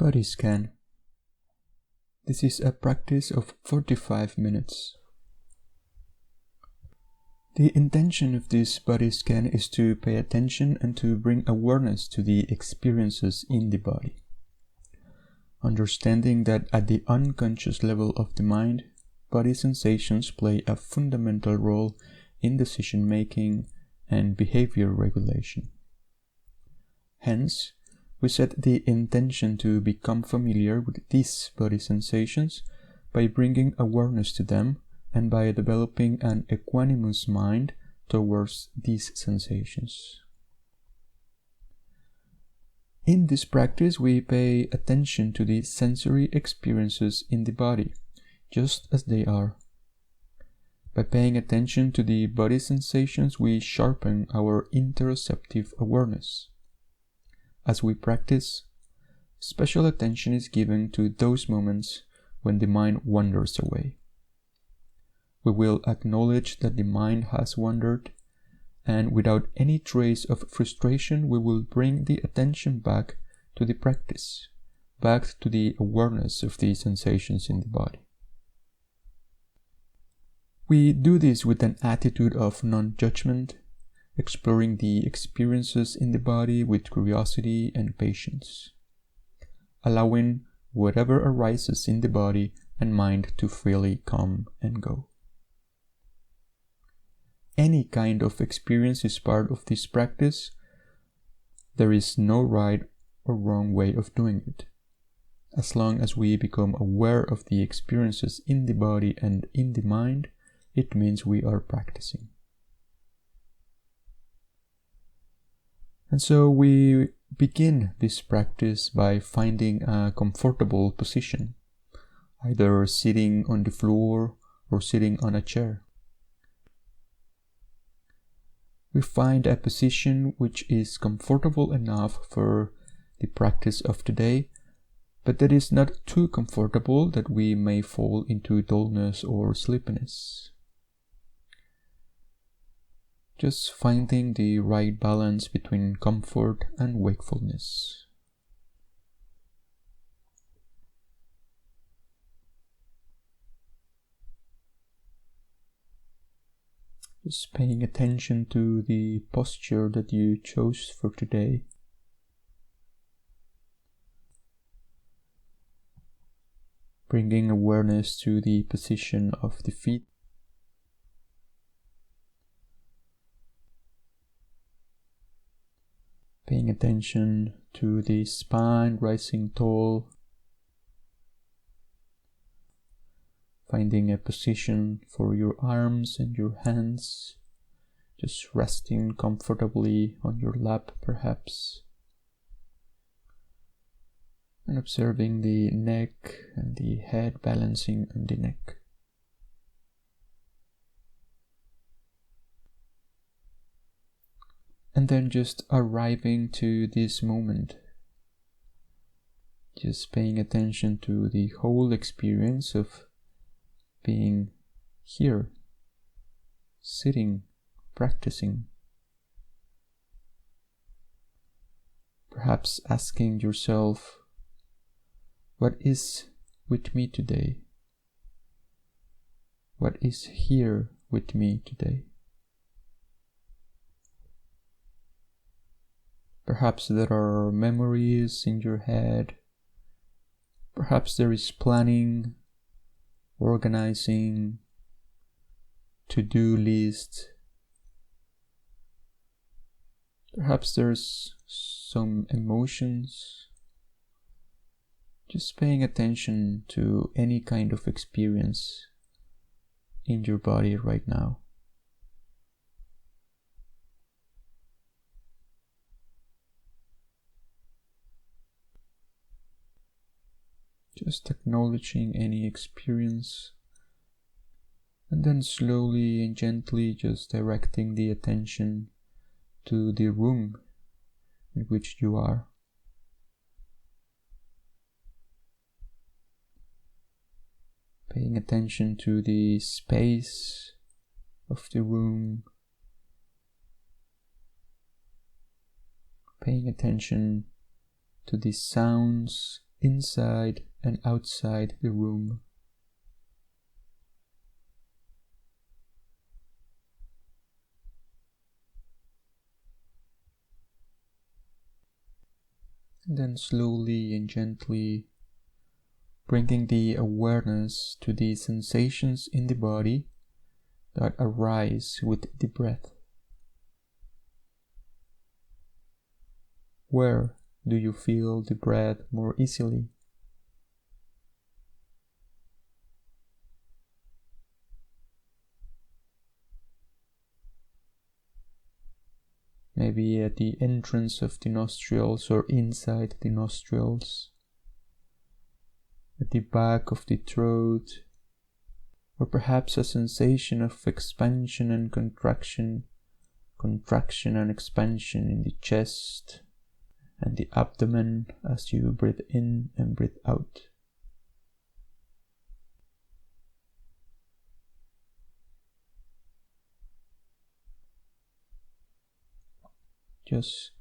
Body scan. This is a practice of 45 minutes. The intention of this body scan is to pay attention and to bring awareness to the experiences in the body. Understanding that at the unconscious level of the mind, body sensations play a fundamental role in decision making and behavior regulation. Hence, we set the intention to become familiar with these body sensations by bringing awareness to them and by developing an equanimous mind towards these sensations. In this practice, we pay attention to the sensory experiences in the body, just as they are. By paying attention to the body sensations, we sharpen our interoceptive awareness. As we practice, special attention is given to those moments when the mind wanders away. We will acknowledge that the mind has wandered, and without any trace of frustration, we will bring the attention back to the practice, back to the awareness of the sensations in the body. We do this with an attitude of non-judgment, exploring the experiences in the body with curiosity and patience, allowing whatever arises in the body and mind to freely come and go. Any kind of experience is part of this practice. There is no right or wrong way of doing it. As long as we become aware of the experiences in the body and in the mind, it means we are practicing. And so we begin this practice by finding a comfortable position, either sitting on the floor or sitting on a chair. We find a position which is comfortable enough for the practice of today, but that is not too comfortable that we may fall into dullness or sleepiness. Just finding the right balance between comfort and wakefulness. Just paying attention to the posture that you chose for today. Bringing awareness to the position of the feet. Paying attention to the spine rising tall. Finding a position for your arms and your hands, just resting comfortably on your lap perhaps. And observing the neck and the head balancing on the neck. And then just arriving to this moment. Just paying attention to the whole experience of being here, sitting, practicing. Perhaps asking yourself, what is with me today? What is here with me today? Perhaps there are memories in your head. Perhaps there is planning, organizing, to-do list. Perhaps there's some emotions. Just paying attention to any kind of experience in your body right now. Just acknowledging any experience, and then slowly and gently just directing the attention to the room in which you are. Paying attention to the space of the room. Paying attention to the sounds inside and outside the room. Then slowly and gently bringing the awareness to the sensations in the body that arise with the breath. Where do you feel the breath more easily? Maybe at the entrance of the nostrils or inside the nostrils, at the back of the throat, or perhaps a sensation of expansion and contraction, contraction and expansion in the chest and the abdomen as you breathe in and breathe out. Just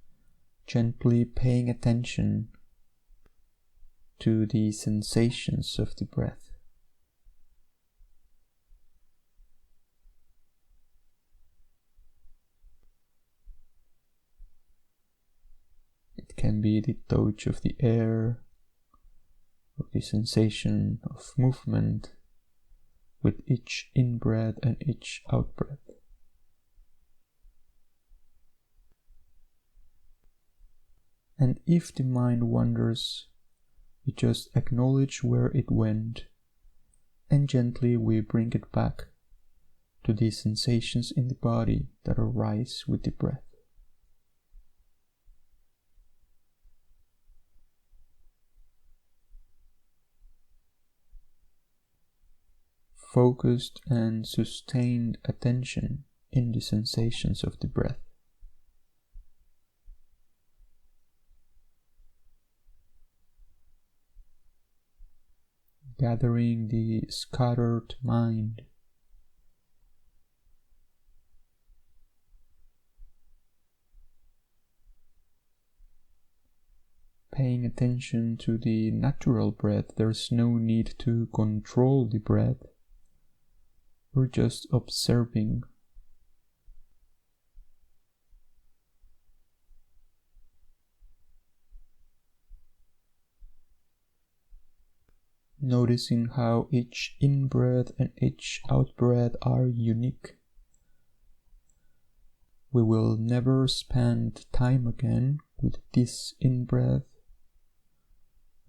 gently paying attention to the sensations of the breath. It can be the touch of the air, or the sensation of movement with each in-breath and each out-breath. And if the mind wanders, we just acknowledge where it went, and gently we bring it back to the sensations in the body that arise with the breath. Focused and sustained attention in the sensations of the breath. Gathering the scattered mind. Paying attention to the natural breath, there's no need to control the breath. We're just observing. Noticing how each in-breath and each out-breath are unique. We will never spend time again with this in-breath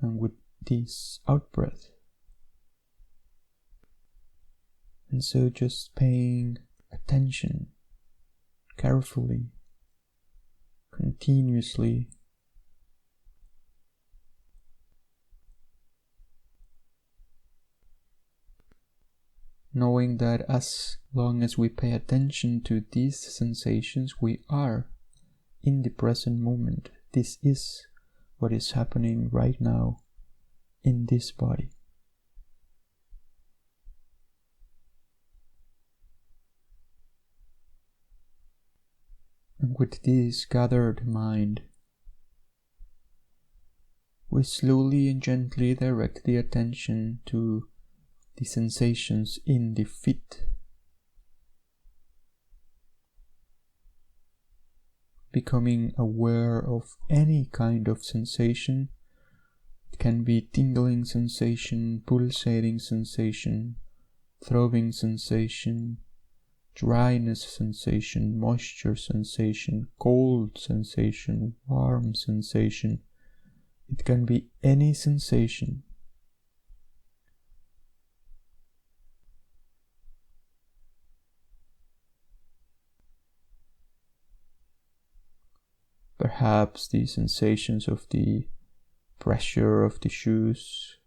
and with this out-breath. And so just paying attention carefully, continuously, knowing that as long as we pay attention to these sensations, we are in the present moment. This is what is happening right now in this body. And with this gathered mind, we slowly and gently direct the attention to the sensations in the feet. Becoming aware of any kind of sensation. It can be tingling sensation, pulsating sensation, throbbing sensation, dryness sensation, moisture sensation, cold sensation, warm sensation. It can be any sensation. Perhaps the sensations of the pressure of the shoes,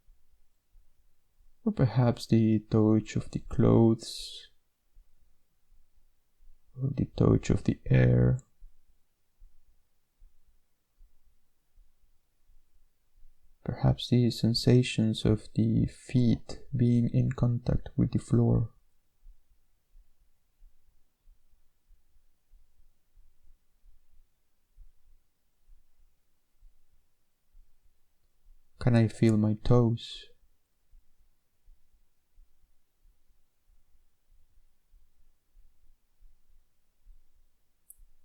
or perhaps the touch of the clothes, or the touch of the air. Perhaps the sensations of the feet being in contact with the floor. Can I feel my toes?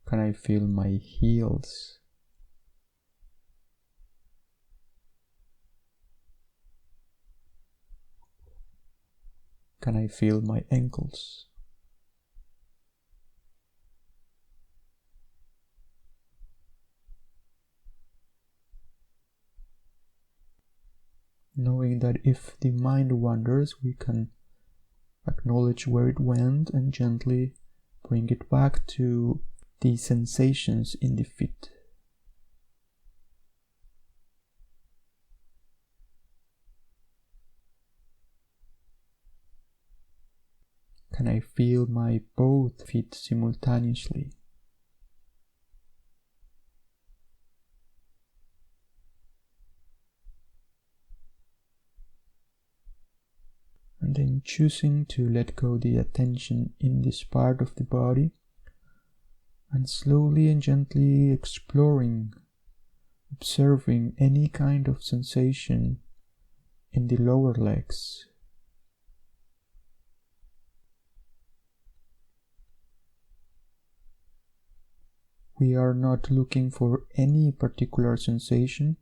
Can I feel my heels? Can I feel my ankles? Knowing that if the mind wanders, we can acknowledge where it went and gently bring it back to the sensations in the feet. Can I feel my both feet simultaneously? And then choosing to let go the attention in this part of the body and slowly and gently exploring, observing any kind of sensation in the lower legs. We are not looking for any particular sensation.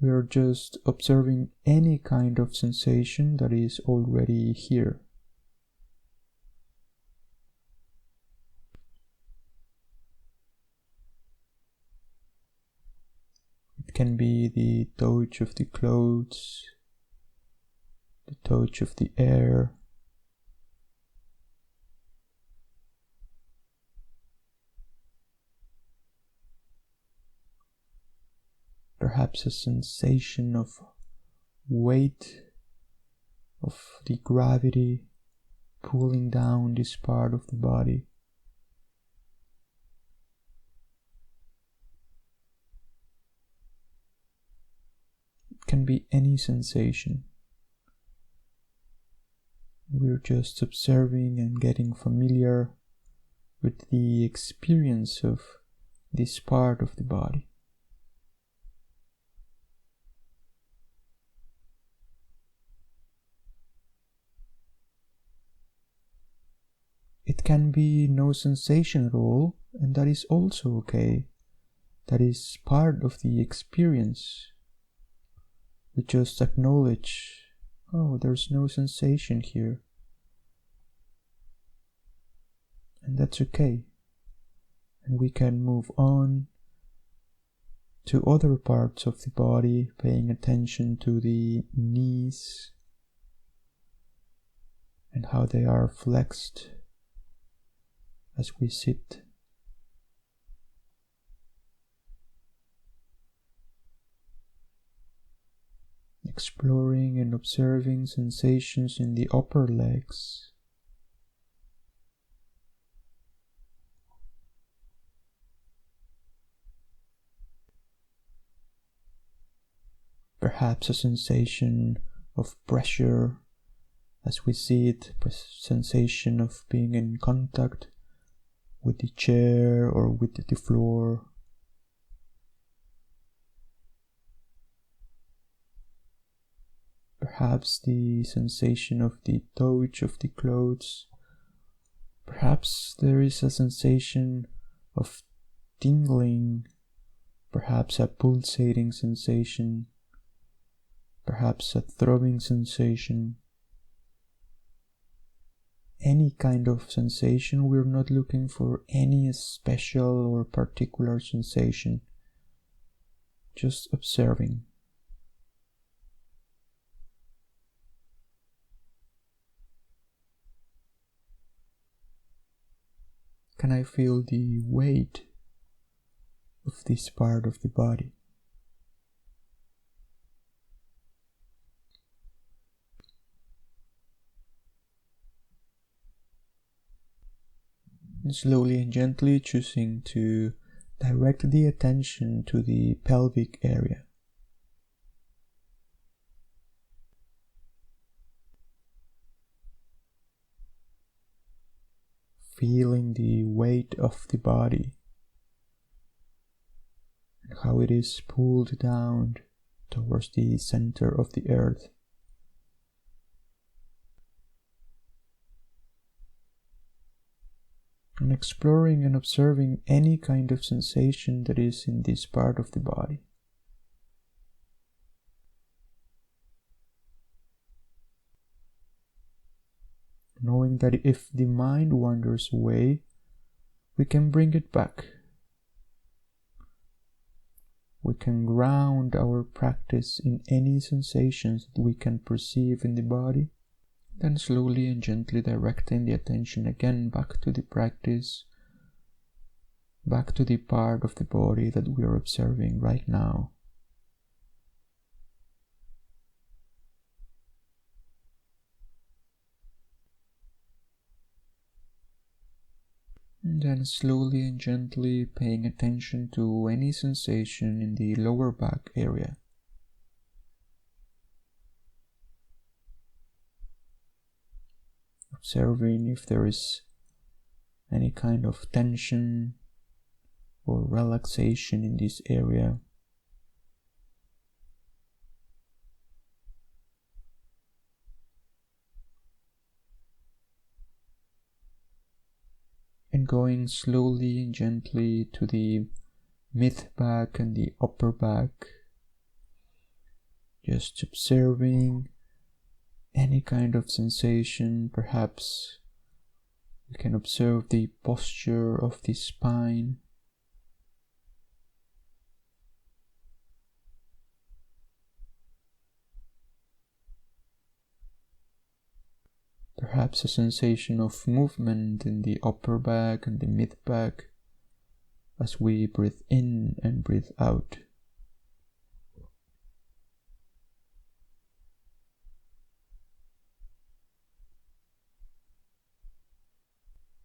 We are just observing any kind of sensation that is already here. It can be the touch of the clothes, the touch of the air, perhaps a sensation of weight, of the gravity pulling down this part of the body. It can be any sensation. We're just observing and getting familiar with the experience of this part of the body. It can be no sensation at all, and that is also okay. That is part of the experience. We just acknowledge, oh, there's no sensation here. And that's okay. And we can move on to other parts of the body, paying attention to the knees and how they are flexed as we sit. Exploring and observing sensations in the upper legs. Perhaps a sensation of pressure as we sit, a sensation of being in contact with the chair or with the floor. Perhaps the sensation of the touch of the clothes. Perhaps there is a sensation of tingling, perhaps a pulsating sensation, perhaps a throbbing sensation. Any kind of sensation. We're not looking for any special or particular sensation, just observing. Can I feel the weight of this part of the body? And slowly and gently choosing to direct the attention to the pelvic area. Feeling the weight of the body and how it is pulled down towards the center of the earth. And exploring and observing any kind of sensation that is in this part of the body. Knowing that if the mind wanders away, we can bring it back. We can ground our practice in any sensations that we can perceive in the body, then slowly and gently directing the attention again back to the practice, back to the part of the body that we are observing right now. And then slowly and gently paying attention to any sensation in the lower back area. Observing if there is any kind of tension or relaxation in this area. And going slowly and gently to the mid back and the upper back, just observing any kind of sensation. Perhaps we can observe the posture of the spine. Perhaps a sensation of movement in the upper back and the mid back as we breathe in and breathe out.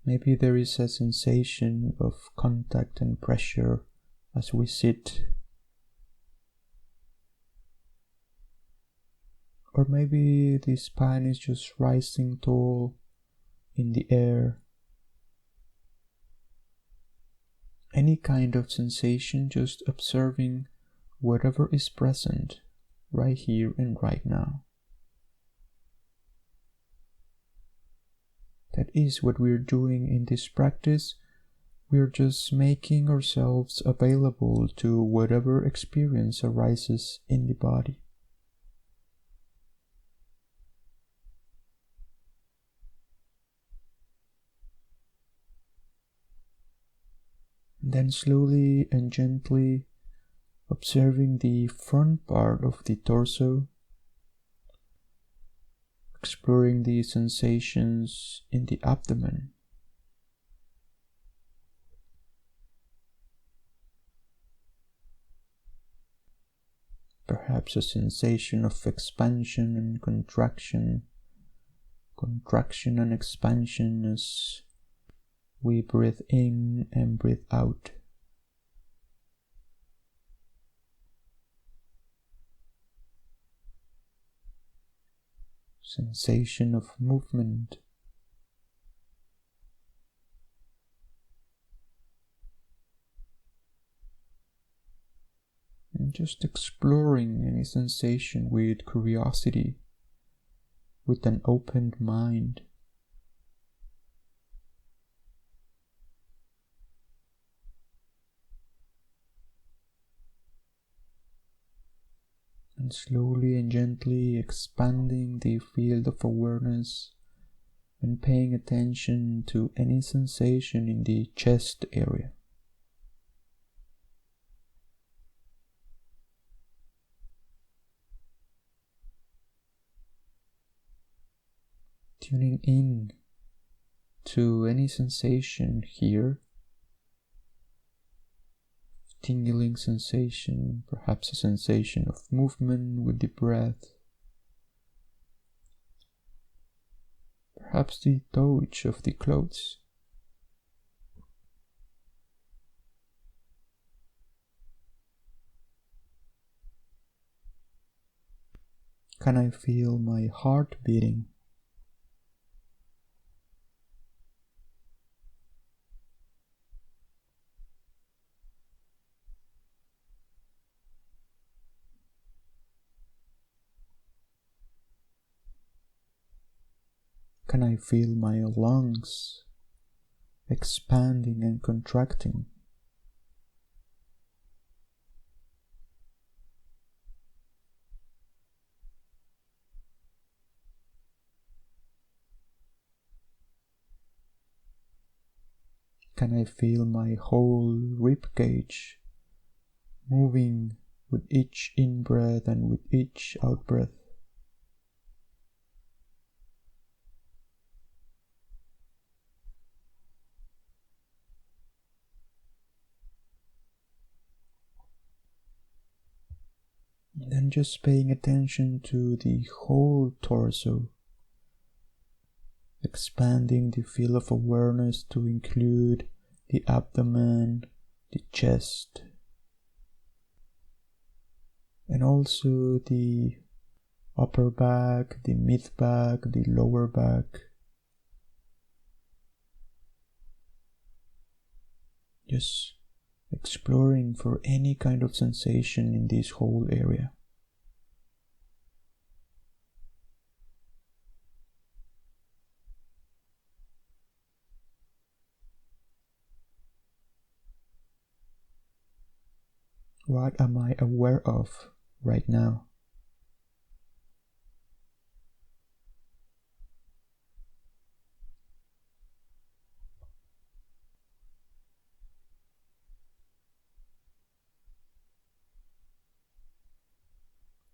Maybe there is a sensation of contact and pressure as we sit. Or maybe the spine is just rising tall in the air. Any kind of sensation, just observing whatever is present right here and right now. That is what we're doing in this practice. We're just making ourselves available to whatever experience arises in the body. Then slowly and gently observing the front part of the torso, exploring the sensations in the abdomen. Perhaps a sensation of expansion and contraction, contraction and expansion as we breathe in and breathe out. Sensation of movement. And just exploring any sensation with curiosity, with an open mind. And slowly and gently expanding the field of awareness and paying attention to any sensation in the chest area. Tuning in to any sensation here. Tingling sensation, perhaps a sensation of movement with the breath, perhaps the touch of the clothes. Can I feel my heart beating? Can I feel my lungs expanding and contracting? Can I feel my whole rib cage moving with each in-breath and with each out-breath? And then just paying attention to the whole torso, expanding the field of awareness to include the abdomen, the chest, and also the upper back, the mid back, the lower back. Just exploring for any kind of sensation in this whole area. What am I aware of right now?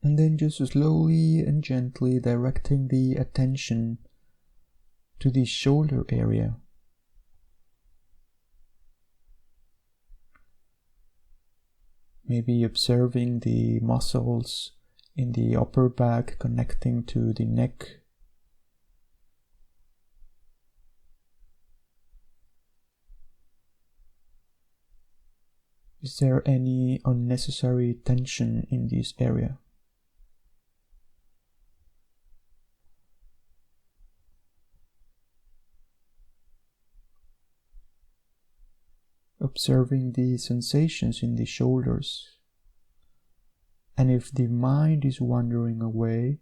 And then just slowly and gently directing the attention to the shoulder area. Maybe observing the muscles in the upper back connecting to the neck. Is there any unnecessary tension in this area? Observing the sensations in the shoulders. And if the mind is wandering away,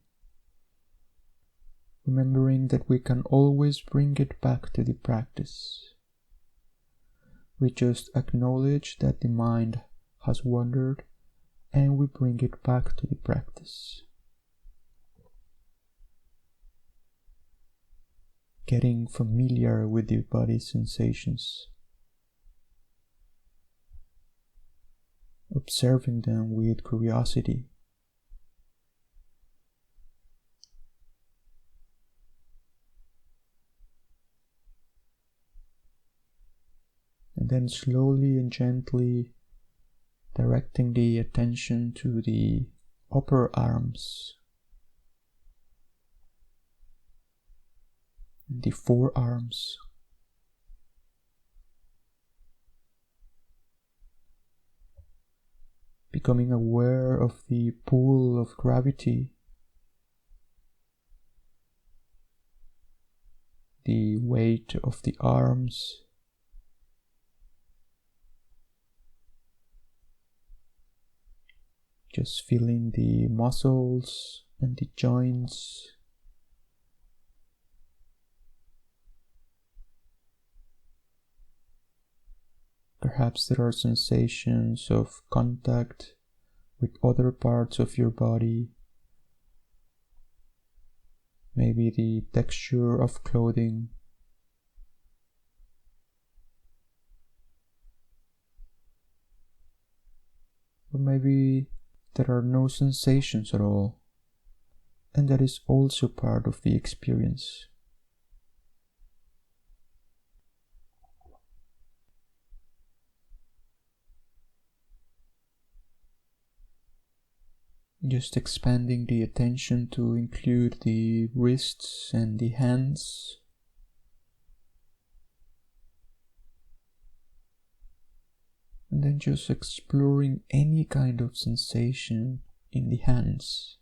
remembering that we can always bring it back to the practice. We just acknowledge that the mind has wandered and we bring it back to the practice. Getting familiar with the body's sensations. Observing them with curiosity. And then slowly and gently directing the attention to the upper arms, the forearms. Becoming aware of the pull of gravity, the weight of the arms, just feeling the muscles and the joints. Perhaps there are sensations of contact with other parts of your body. Maybe the texture of clothing. Or maybe there are no sensations at all, and that is also part of the experience. Just expanding the attention to include the wrists and the hands. And then just exploring any kind of sensation in the hands.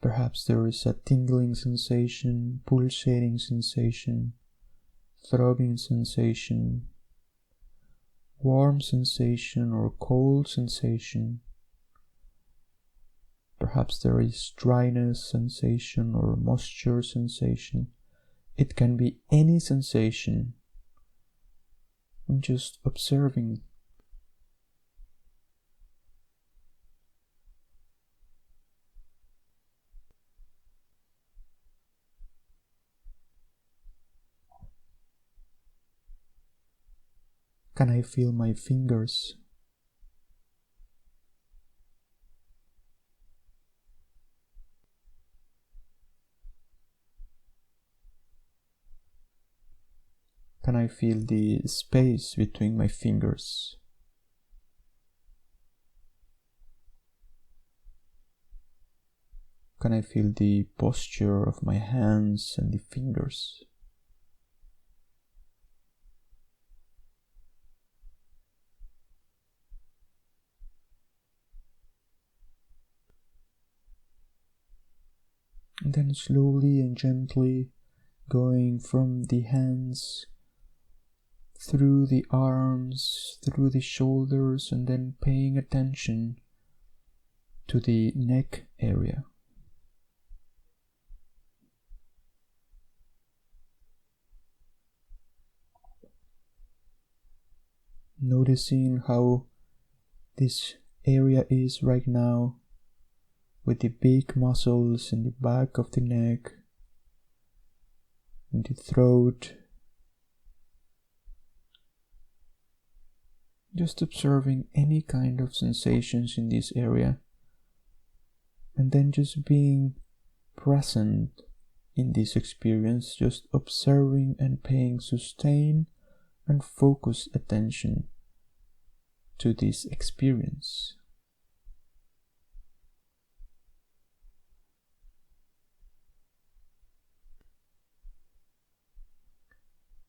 Perhaps there is a tingling sensation, pulsating sensation, throbbing sensation, warm sensation or cold sensation. Perhaps there is dryness sensation or moisture sensation. It can be any sensation. And just observing. Can I feel my fingers? Can I feel the space between my fingers? Can I feel the posture of my hands and the fingers? And then slowly and gently going from the hands through the arms, through the shoulders, and then paying attention to the neck area. Noticing how this area is right now, with the big muscles in the back of the neck and the throat. Just observing any kind of sensations in this area, and then just being present in this experience, just observing and paying sustained and focused attention to this experience.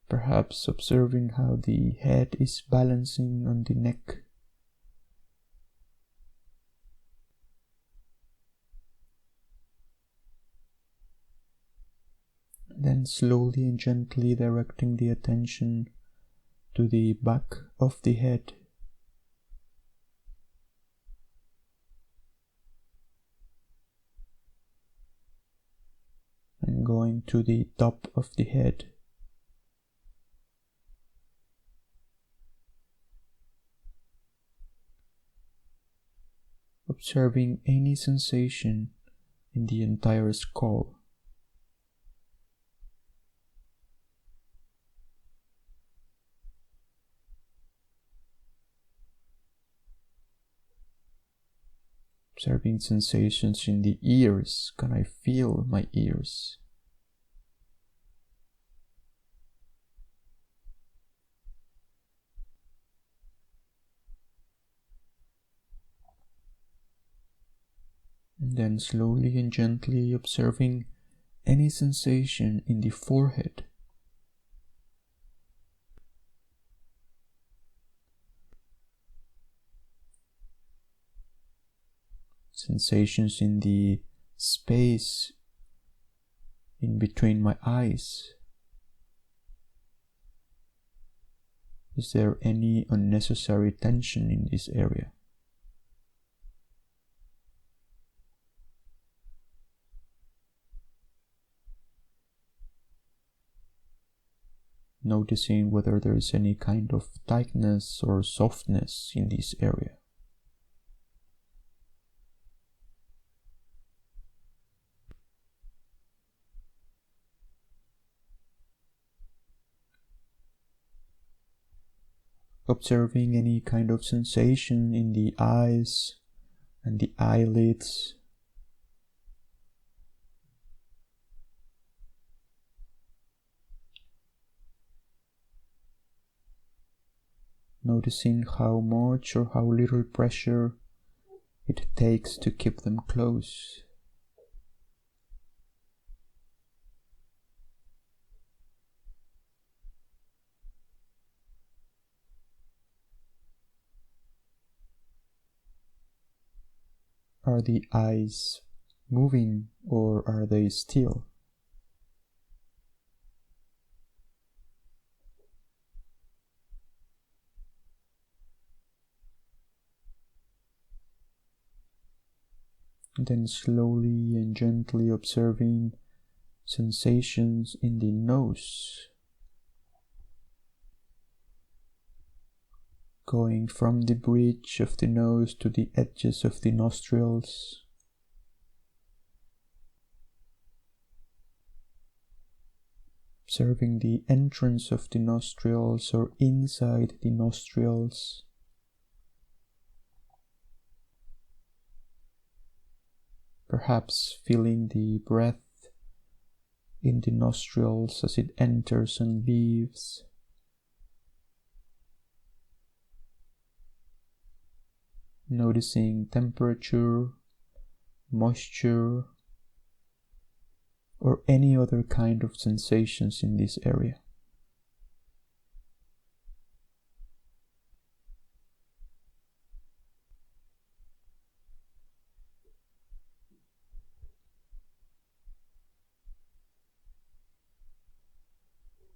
Perhaps observing how the head is balancing on the neck. Then slowly and gently directing the attention to the back of the head. And going to the top of the head. Observing any sensation in the entire skull. Observing sensations in the ears. Can I feel my ears? And then slowly and gently observing any sensation in the forehead. Sensations in the space in between my eyes. Is there any unnecessary tension in this area? Noticing whether there is any kind of tightness or softness in this area. Observing any kind of sensation in the eyes and the eyelids. Noticing how much or how little pressure it takes to keep them closed. Are the eyes moving or are they still? Then slowly and gently observing sensations in the nose, going from the bridge of the nose to the edges of the nostrils, observing the entrance of the nostrils or inside the nostrils, perhaps feeling the breath in the nostrils as it enters and leaves. Noticing temperature, moisture, or any other kind of sensations in this area.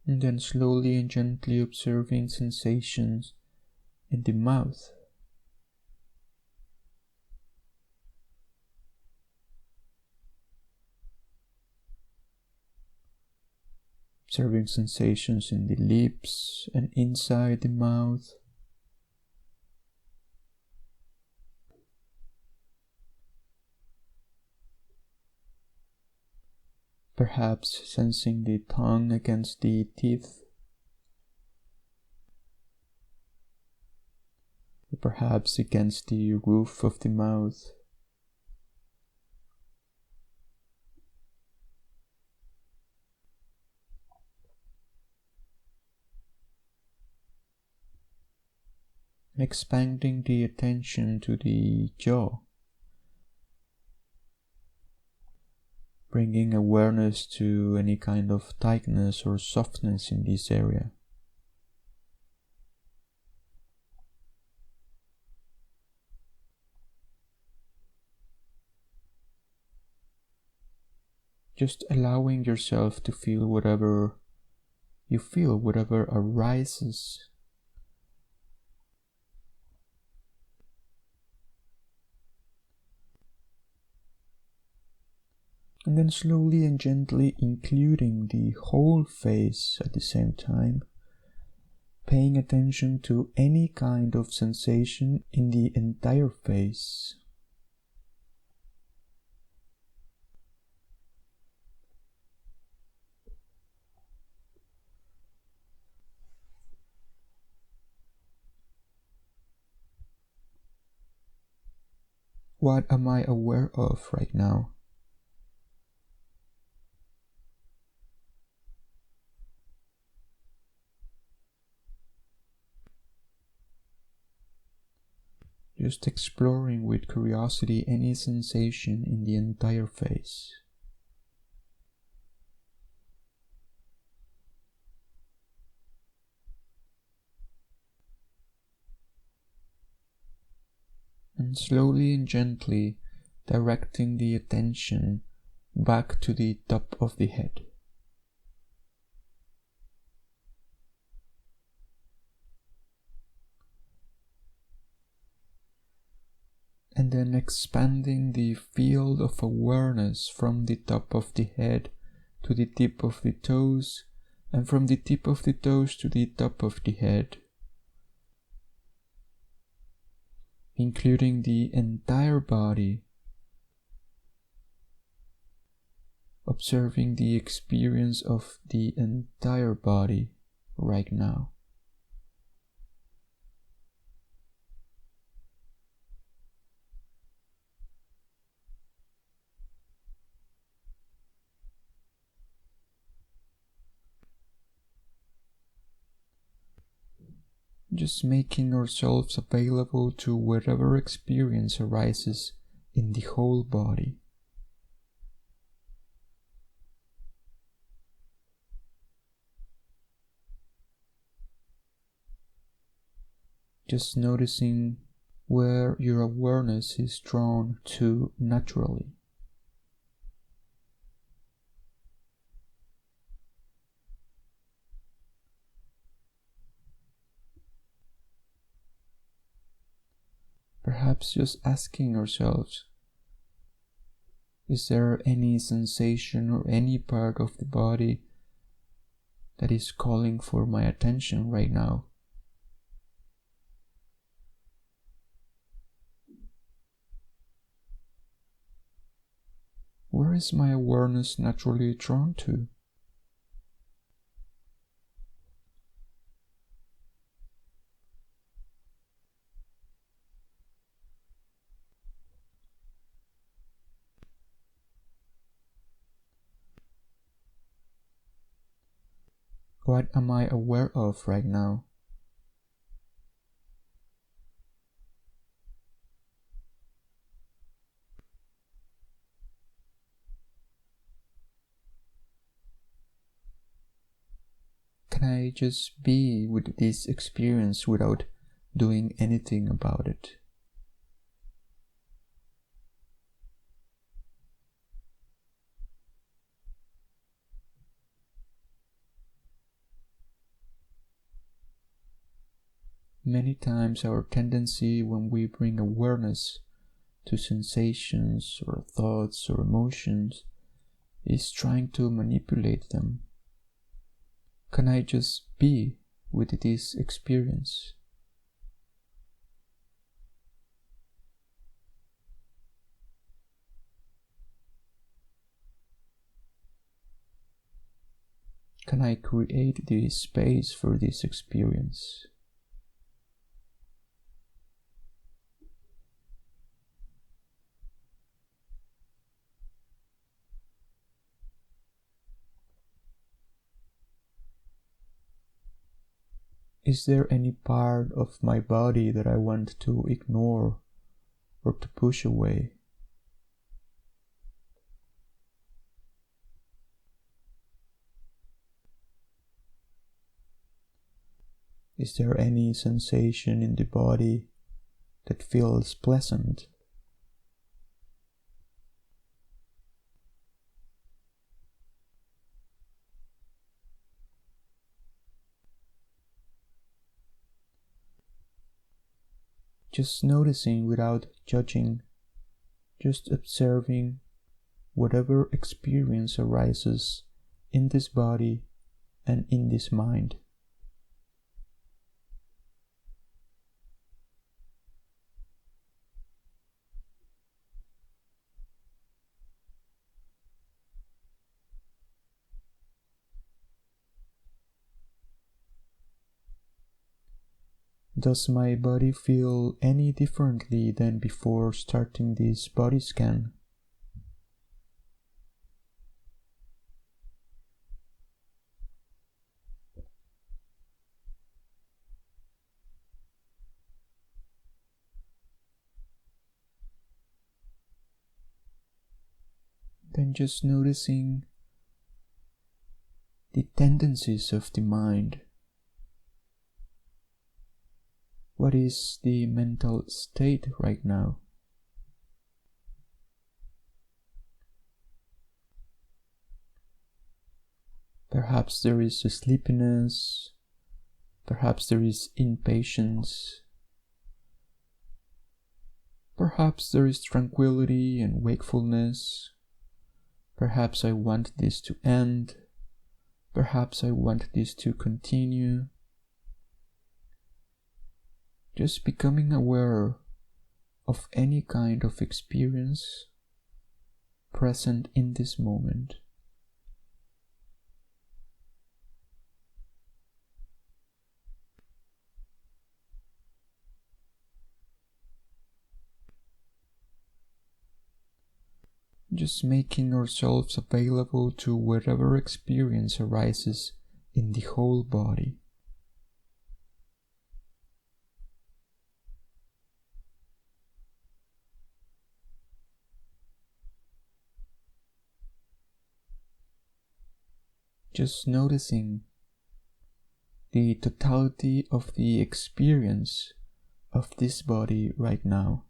And then slowly and gently observing sensations in the mouth. Observing sensations in the lips and inside the mouth. Perhaps sensing the tongue against the teeth. Perhaps against the roof of the mouth. Expanding the attention to the jaw, bringing awareness to any kind of tightness or softness in this area. Just allowing yourself to feel whatever you feel, whatever arises. And then slowly and gently including the whole face at the same time, paying attention to any kind of sensation in the entire face. What am I aware of right now? Just exploring with curiosity any sensation in the entire face. And slowly and gently directing the attention back to the top of the head. And then expanding the field of awareness from the top of the head to the tip of the toes, and from the tip of the toes to the top of the head, including the entire body, observing the experience of the entire body right now. Just making ourselves available to whatever experience arises in the whole body. Just noticing where your awareness is drawn to naturally. Perhaps just asking ourselves, Is there any sensation or any part of the body that is calling for my attention right now? Where is my awareness naturally drawn to? What am I aware of right now? Can I just be with this experience without doing anything about it? Many times our tendency when we bring awareness to sensations or thoughts or emotions is trying to manipulate them. Can I just be with this experience? Can I create the space for this experience? Is there any part of my body that I want to ignore or to push away? Is there any sensation in the body that feels pleasant? Just noticing without judging, just observing whatever experience arises in this body and in this mind. Does my body feel any differently than before starting this body scan? Then just noticing the tendencies of the mind. What is the mental state right now? Perhaps there is a sleepiness, perhaps there is impatience, perhaps there is tranquility and wakefulness, perhaps I want this to end, perhaps I want this to continue. Just becoming aware of any kind of experience present in this moment. Just making ourselves available to whatever experience arises in the whole body. Just noticing the totality of the experience of this body right now.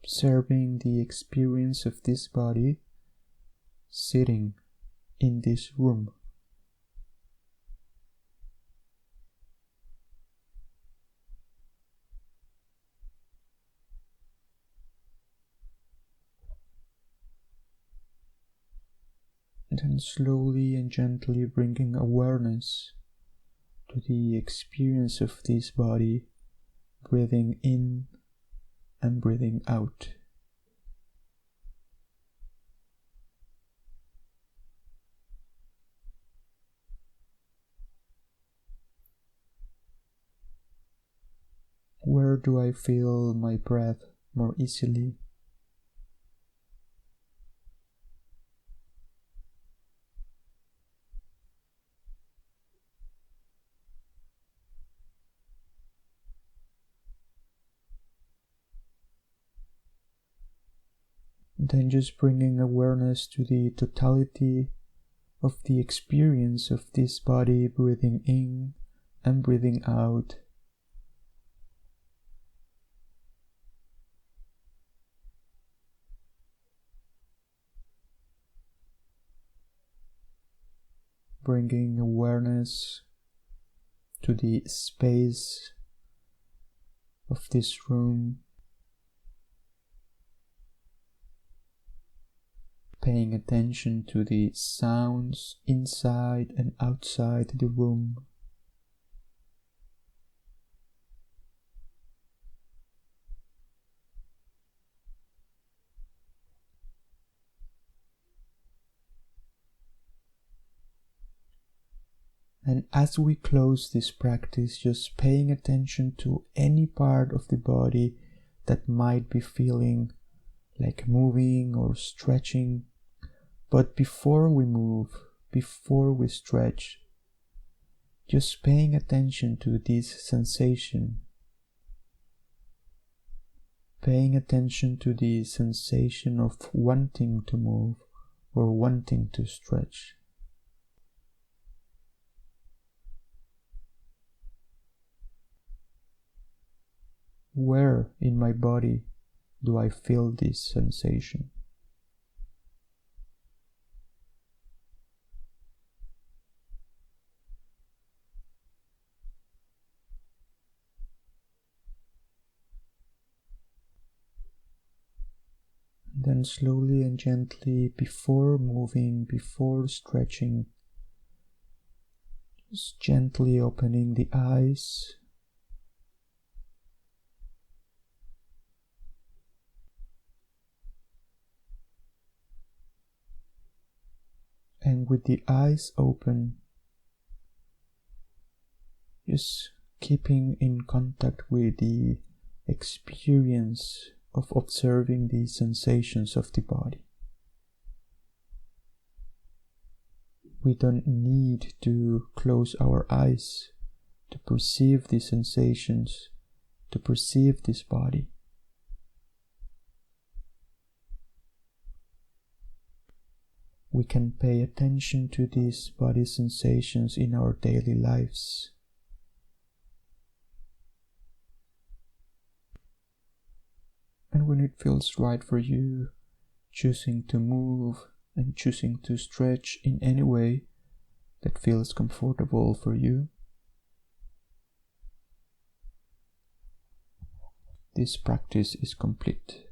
observing the experience of this body sitting in this room. And then slowly and gently bringing awareness to the experience of this body, breathing in and breathing out. Where do I feel my breath more easily? Then just bringing awareness to the totality of the experience of this body, breathing in and breathing out. Bringing awareness to the space of this room. Paying attention to the sounds inside and outside the room. And as we close this practice, just paying attention to any part of the body that might be feeling like moving or stretching. But before we move, before we stretch, just paying attention to this sensation. Paying attention to the sensation of wanting to move or wanting to stretch. Where in my body do I feel this sensation? Then slowly and gently, before moving, before stretching, just gently opening the eyes. And with the eyes open, just keeping in contact with the experience of observing the sensations of the body. We don't need to close our eyes to perceive the sensations, to perceive this body. We can pay attention to these body sensations in our daily lives. And when it feels right for you, choosing to move and choosing to stretch in any way that feels comfortable for you, this practice is complete.